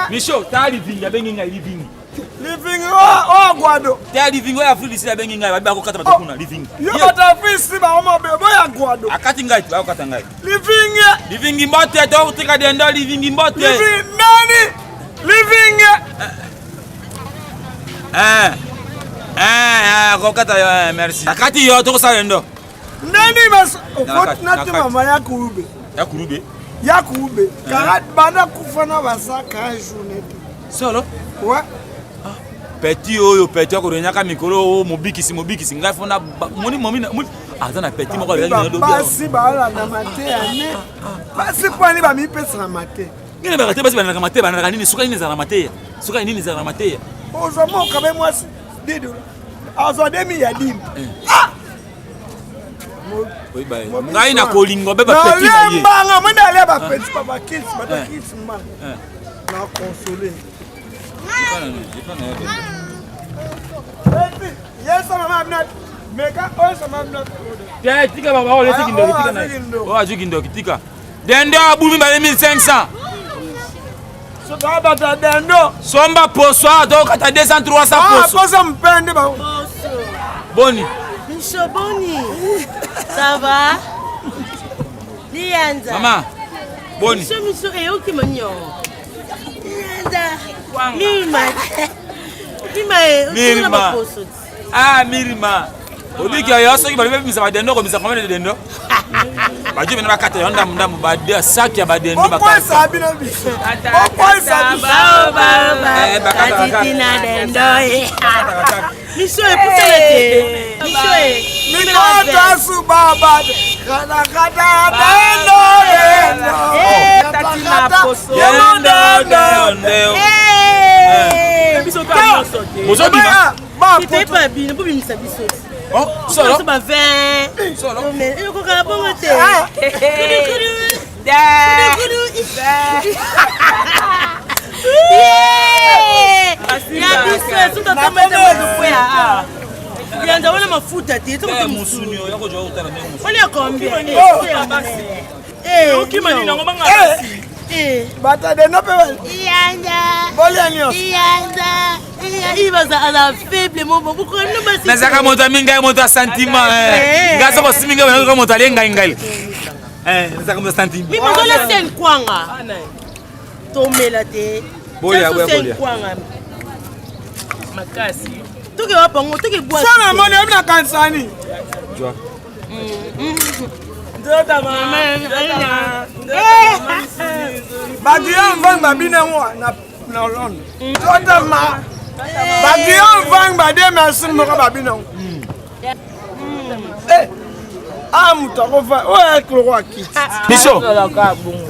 Micho, t'as living, y'a bengi ngai living. Living oh Guado. T'as living ouais Afrique ici y'a bengi ngai, ba ko kata bakuna living. Yo bata fisi ba oma be boya Guado. Akati ngai ba ko kata ngai. Living mbote to tika dendo living mbote. Living nani? Living ko kata yo merci. Akati yo to sa dendo. Nani mas nati mama ya kurube. Ya kurube. Karat bana kufana basaka journée. Solo? Ouais. Petit oyo petit ko renyaka mikolo mobikisi ngai fona moni azana petit moko ya ndo basi bala na mate ane. Basi kwani ba mi pesa na mate. Ngine ba kate basi bana na mate bana nini suka nini za na mate. Suka nini za na mate. Ozo mo kabe mwasi. Dido. Azo demi ya dim. Oui ba. Ngai na kolingo beba petit na ye. Mbanga mwenda le ba petit papa kids ba kids man. Na consoler. Yes, I'm not. Mega also I'm not. Yeah, tika baba ole sikindo tika na. Oh ajukindo tika. Dendo abumi ba 1500. So baba dendo. Somba poso do kata 200 300 poso. Ah, poso mpende ba. Boni. Micho Boni. Ça va? Lianza. Maman. Boni. Micho eyoki manyo. Mirima. Ah, Mirima. Odiki ya soki bali bimisa badendo ko misa komene dendo. Baje bena bakata yonda ndamu bade saki ya badendo bakata. Okwa sabi na biso. Okwa sabi. Bakata tina dendo. Micho epusele. Micho e. Mikota su baba. Kata dendo. Tatina poso. Dendo. Mozobima. C'était pas bien, pour me savoir ça. Oh, solo. Ça va 20. Solo. Mais il faut qu'on bonne tête. Ya biso tout à fait ah. Bien d'avoir ma foot à tête, tout comme musunyo yako jo utana mengu. On est combien? Okimani na ngomanga. Bata dendo pe. Yanda. Bolianyo. Yanda. Il va à la faible moment pourquoi nous basi. Nazaka moto minga moto sentiment ngaso ko siminga ko moto alenga ingali. Nazaka moto sentiment. Mimi moto la sen kwanga. Tomela te. Bolia bolia. Kwanga. Makasi. Tuke wapa ngo tuke bwa. Sana mone na kansani. Jwa. Ndota mama. Bagian vang babine wa na London. Ndota ma. Bagian vang bade merci moko babine. Mutako oya kloro kit. Micho.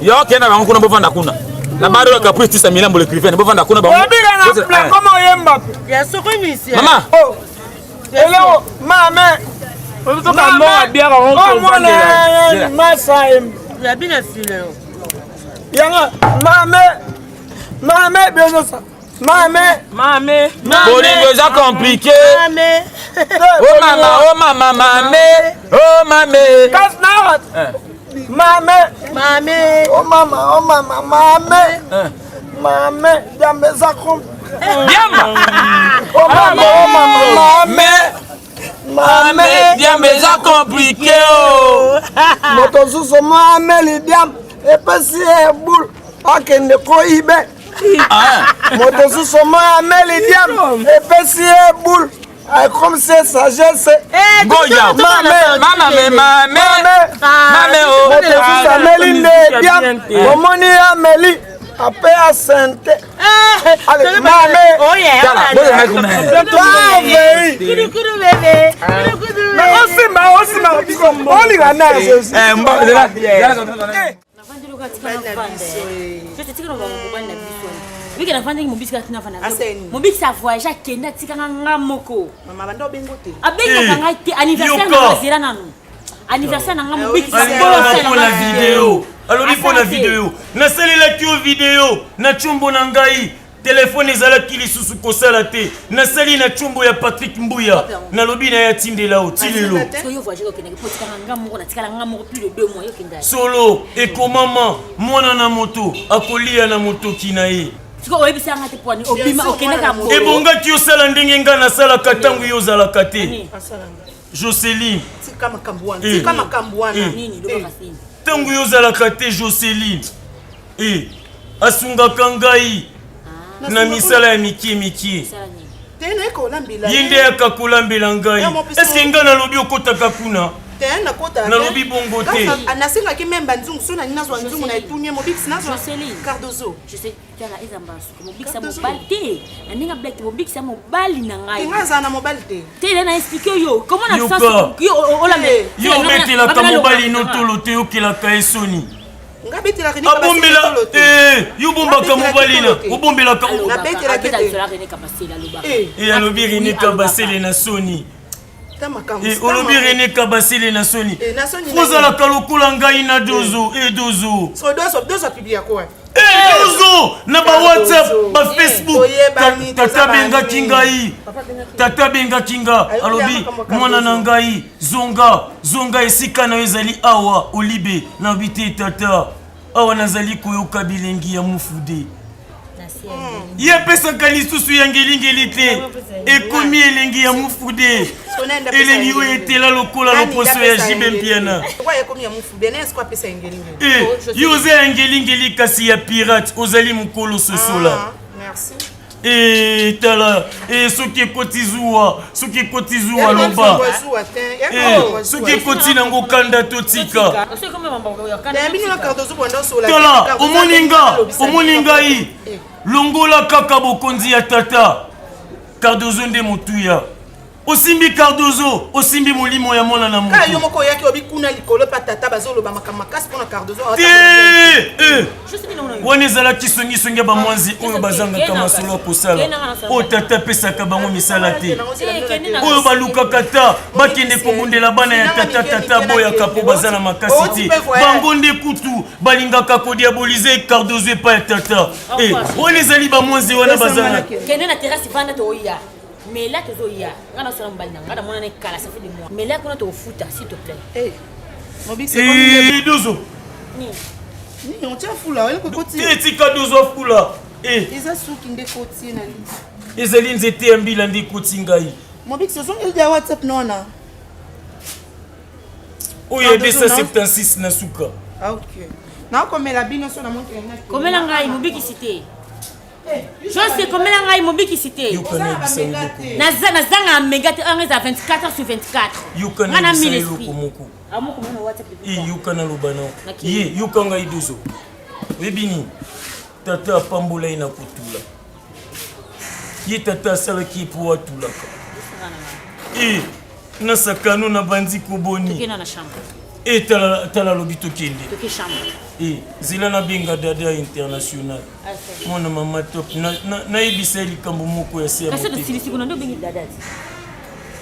Yo kena bangu kuna bovanda kuna. Na bado ka priest sa milambo le criven bovanda kuna bangu. Obiga na plan comme oyemba. Ya soko misi. Mama. Hello, mama. Otoka mwa biara on ko masa em. Ya bina file. Yanga mama bezo sa. Mame. Bolingo za compliqué. Mame. Oh mama. Oh mame. Kas na wat. Mame. Oh mama, mame. Diambe za kom. Diamba. Oh mama. Mame, diambe za compliqué. Moto suso mame li diam. Epesi e boule. Akende ko ibe. Moto suso mame li diam. Epesi e boule. Comme c'est sagesse. Goya. Mame, oh. Moto Amélie ne diam. Momoni Amélie. Après à santé. Allez, mame. Oh yeah. Biki na fandi mobisi ka tina fana. Mobisi a voyage a kenda tika nga moko. Mama bando bengote. Abenga kanga te anniversaire na zera nanu. Anniversaire na nga mobisi la vidéo. Alors il faut la vidéo. Na sali la vidéo na chumbo na ngai. Téléphone ezala kili susu kosala te. Na sali na chumbo ya Patrick Mbuya. Na lobi na ya tindela o tilelo. Yo voyage ko kenda ko tika nga moko na tika nga moko plus de 2 mois yo kenda. Solo et komama mwana na moto akolia na moto kinaye. Siko oyebisa nga te poni obima okenda ka mo. Ebongaki osala ndenge nga nasala katangu yo ozalaka te. Jocelyne. Tika makambo wana. Nini loba kasini. Tangu yo ozalaka te Jocelyne. Asungaka ngai na misala ya miki. Tena eko lambila. Yinde akakolambela ngai. Est-ce nga nalobi okotaka kuna? Tena kota. Nalobi bongo te. Anasinga ki memba nzungu sona nina zwa nzungu na etunye mobix na zwa Cardozo. Je sais tala ezamba suko mobix sa mobali te. Aninga black mobix sa mobali na ngai. Tinga za na mobali te. Tele na expliquer yo comment na sens yo olame. Yo metela ka mobali no tolo te okela ka esoni. Ngabetela kini ka abombela yo bombaka mobali na obombela ka na betela kete. Alobi René Kabasele na soni. Olobi René Kabasele na soni. Fozala kalokola ngai na dozo dozo. So dozo publia quoi? Dozo na ba WhatsApp, ba Facebook. Tata benga kinga. Alobi mwana na ngai zonga esika na ezali awa olibe na bité tata. Awa nazali koyoka bilengi ya mufude. Ye pesa kalisusu ya ngelingeli te. Ekomi elengi ya mufude. Elengi oyo etela lokola loposo ya jibe mpiana. Yo oza ya ngelingeli kasi ya pirate ozali mokolo sosola. Tala soki ekoti zuwa loba. Soki ekoti nango kanda totika. Tala omoni ngai longola kaka bokonzi ya tata Cardozo nde motuya. Osimbi Cardozo, osimbi molimo ya mwana na moto. Ka yo moko yaki obikuna likolo pa tata bazoloba makamaka pona Cardozo. Wana ezalaki songi ba mwanzi oyo bazangaka masolo kosala. O tata pesaka bango misala te. Oyo balukaka ta bakende kobundela bana ya tata boyaka po bazana makasi te. Bango nde kutu balingaka kodiabolize Cardozo epa ya tata. Wana ezali ba mwanzi wana bazana. Kende na terrasse vanda to oya. Mais là, tu es là. On a seulement balna. On a mon année ça fait des mois. Mais là, on a au foot, s'il te plaît. Dozo. Ni on tient fou là. Elle peut continuer. Tika dozo fou là. Eza souki nde koti na li. Ezali nzete mbila ndi koti ngai. Mobix ce sont il y a WhatsApp non na. Oyo 276 na suka. Ah OK. Na komela bino so na montre na. Komela ngai mobiki cité. Je sais komela ngai mobiki cité. Nazanga megate on est à 24 sur 24. Yukana miselo komoko. Amoko mona WhatsApp. Yukana lobana. Ye yukanga idozo. Webini. Tata pambola ina kutula. Ye tata sala ki po atulaka. Na sakano na bandi koboni. Tukena na chambre. Tala lobito kende. Tuke chambre. Zila na benga dada international. Mwana mama top na ebisa likambo moko ya sema. Kasi de silisi kuna ndo bengi dada.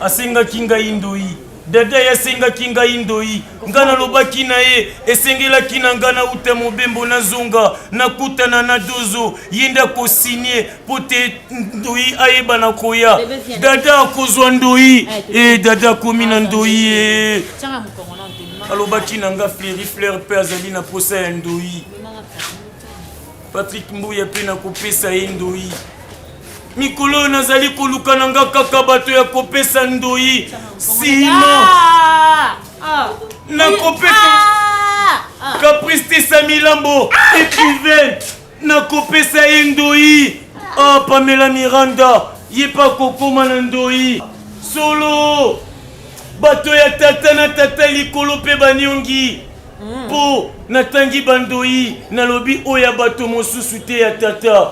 Asenga kinga indoi. Dada ya senga kinga indoi. Ngana lobaki na ye esengela kina ngana ute mobembo na zonga na kutana na dozo yenda ko signer pote ndoi ayeba na koya. Dada kozwa ndoi dada komi na ndoi Changa mukongo na ntema. alobaki na nga Fleri Fleur mpe azali na posa ya ndoi. Patrick Mbuya mpe na kopesa ye ndoi. Mikolo oyo nazali koluka na nga kaka bato ya kopesa ndoi. Sima na kopesa Caprice Tessa Milambo écrivaine na kopesa ye ndoi. Pamela Miranda yepa kokoma na ndoi. Solo bato ya tata na tata likolo mpe baniongi po natangi bandoi nalobi oyo ya bato mosusu te ya tata.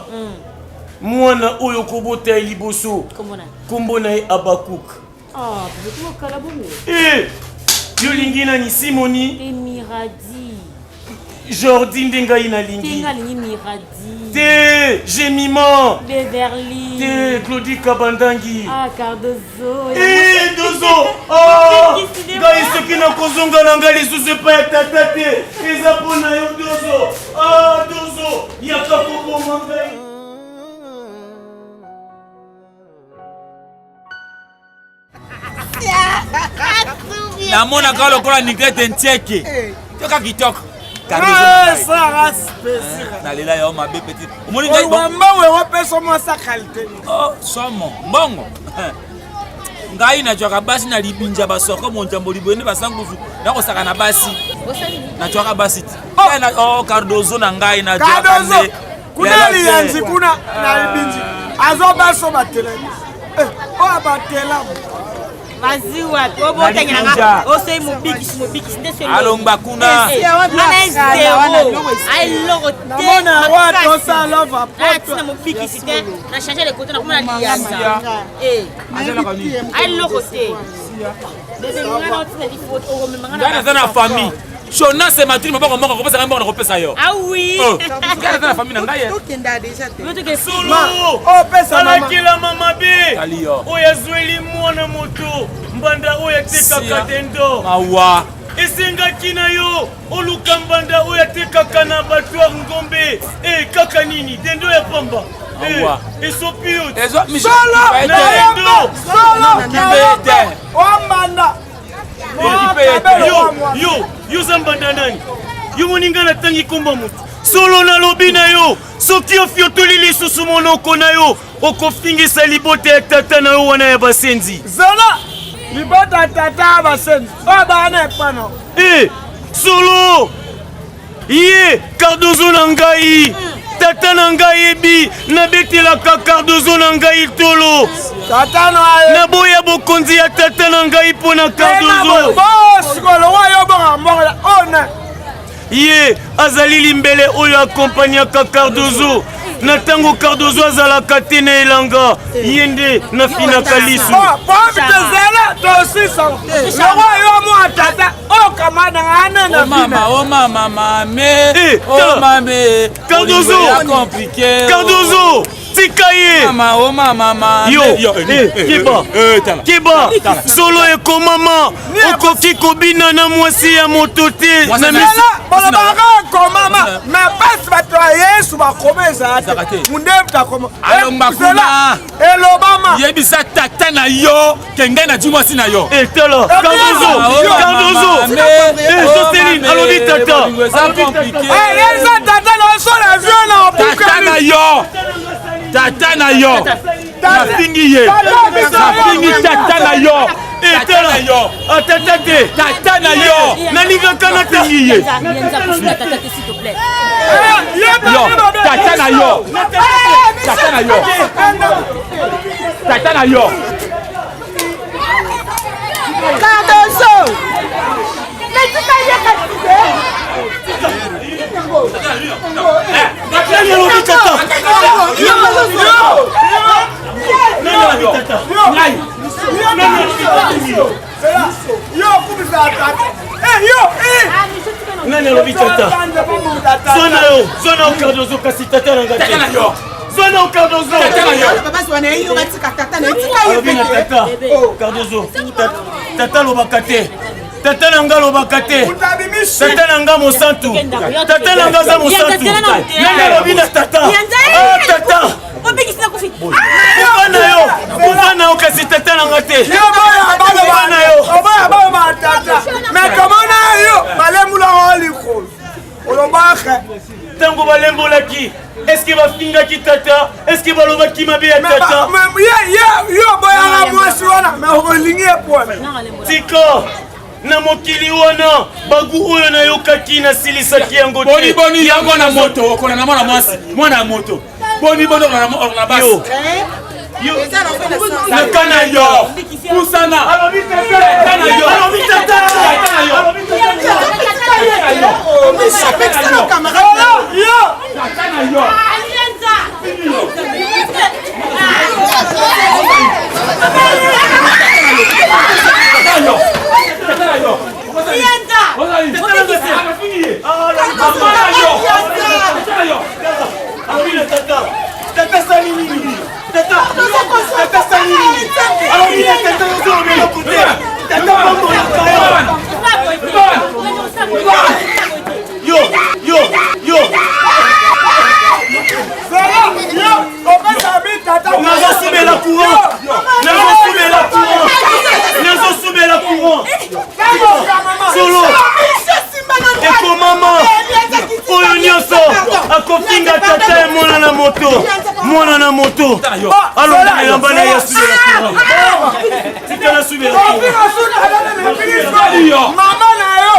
Mwana oyo kobota ya liboso kombo na ye Abakuk. Yo lingi nani Simoni? Jordi ndengai na lingi. Te Jemima. Beverly. Te Claudie Kabandangi. Cardozo. Dozo. Ngai soki na kozonga na ngai lisusu epai ya tata te. Eza mpo na yo Dozo. Dozo. Yaka koboma ngai. namonaka lokola nigrete ntieke toka kitoko nalela yo mabe petit omoni ngai mbongo ekopesa mwasa qualité somo mbongo ngai najwaka basi na libinja basoko monjambo liboyende basanguzu nakosaka na basi najwaka basi ti Cardozo na ngai najwaka nde kuna liyanzi kuna na libinji azobaso batelemi oyo batelami Vas-y, ouais, au bon temps, on s'est mobiki, alongba kuna. famille. Shona c'est ma trime pas comment on ça on repesa yo. Ah oui. Quelle est la famille ngai? Solo. Pesa mama. Kila mama be. Oya zweli mwana moto. Mbanda oya teka katendo. Mawa. Esenga kina yo. Oluka mbanda oya teka kana batwa ngombe. Kaka nini? Dendo ya pamba. Esopio. Solo. Wambanda. Yo zambanda nani? Yo moninga na tangi komba mutu. Solo na lobi na yo. Soki ofiotoli lisusu monoko na yo. Okofingisa libota ya tata na yo wana ya basenzi. Zola! Libota ya tata ya basenzi. Bana epano. Solo! Ye, Cardozo na ngai. Tata na ngai ebi. Nabetelaka Cardozo na ngai tolo. Tata na ye. Naboya bokonzi ya tata na ngai pona Cardozo. Sikolo wa yo bonga mbonga one. Ye azali limbele oyo akompanyaka Cardozo. Na tango Cardozo azalaka te na elanga. Ye nde nafinaka lisu. Cardozo tika ye. Kiba solo ekomama okoki kobina na mwasi ya moto te. Bolobaka komama me pasi bato ya Yesu bakomeza te. Mundebu takoma. Alomba kuna. Elobama. Yebisa tata na yo kenge na jimwasi na yo. Tala Cardozo. Joseline alobi tata. Eza tata na so la vieux na opuka. Tata na yo. Tata na yo. Nafingi ye. Nafingi tata na yo. Tala yo. Tata te. Tata na yo. Nalingaka na tangi ye. Yo, tata na yo. Tata na yo. Tata na yo. Cardozo. Nani alobi tata? Zona Cardozo kasi tata na ngati. Tata na yo. Zona Cardozo. Tata na yo. Papa zwana yo batika tata na Alobi na tata. Cardozo. Tata lobaka te. Tata na nga lobaka te. Tata na nga mosantu. Tata na nga za mosantu. Nani alobi na tata? Tata. Kufa na yo kasi tata na nga te. Yo bana yo. Oba baba tata. Me komona yo. cheikh. Tango balembolaki. Est-ce que bafingaki tata? Est-ce que balobaki mabe ya tata? Yo boyanga mwasi wana me olingi epona. Tika na mokili wana bagu oyo nayokaki nasilisaki yango te. Boni yango na moto okona na mwana mwasi mwana moto. Boni na basi. Yo nakana yo kusana alobi tata nakana yo alobi tata nakana yo alobi tata nakana yo Tata Salini Tata Salini alors il est tata de l'autre côté Tata Bambo yo nazosumela courant solo eko mama oyo nyonso akofinga tata ye mwana na moto alonga elamba na ye asumela courant tika nasumela Mama na yo. Mama na yo.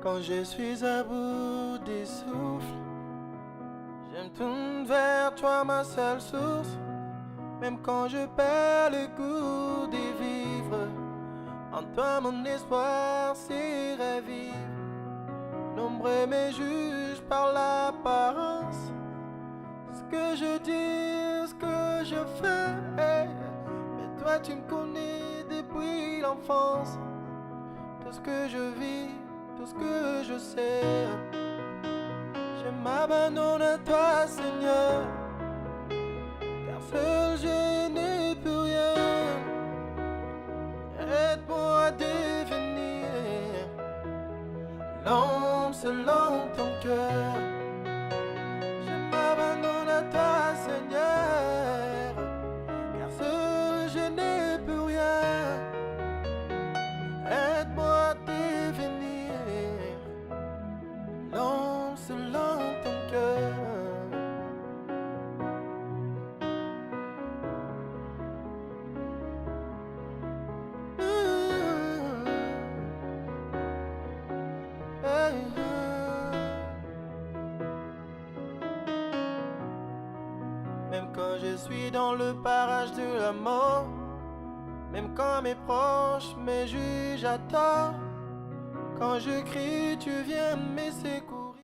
Quand je suis à bout des souffles, je me tourne vers toi, ma seule source. Même quand je perds le goût des vivres, en toi mon espoir s'y ravive. Nombreux me jugent par l'apparence, ce que je dis, ce que je fais. Mais toi tu me connais depuis l'enfance, tout ce que je vis, tout ce que je sais. Je m'abandonne à toi, Seigneur, car seul je n'ai plus rien. Aide-moi à devenir l'homme selon ton cœur. Je m'abandonne à toi, Seigneur, car seul je n'ai plus rien. Aide-moi à devenir l'homme selon ton cœur. Même quand je suis dans le barrage de la mort, même quand mes proches me jugent à tort, quand je crie, tu viens me secourir.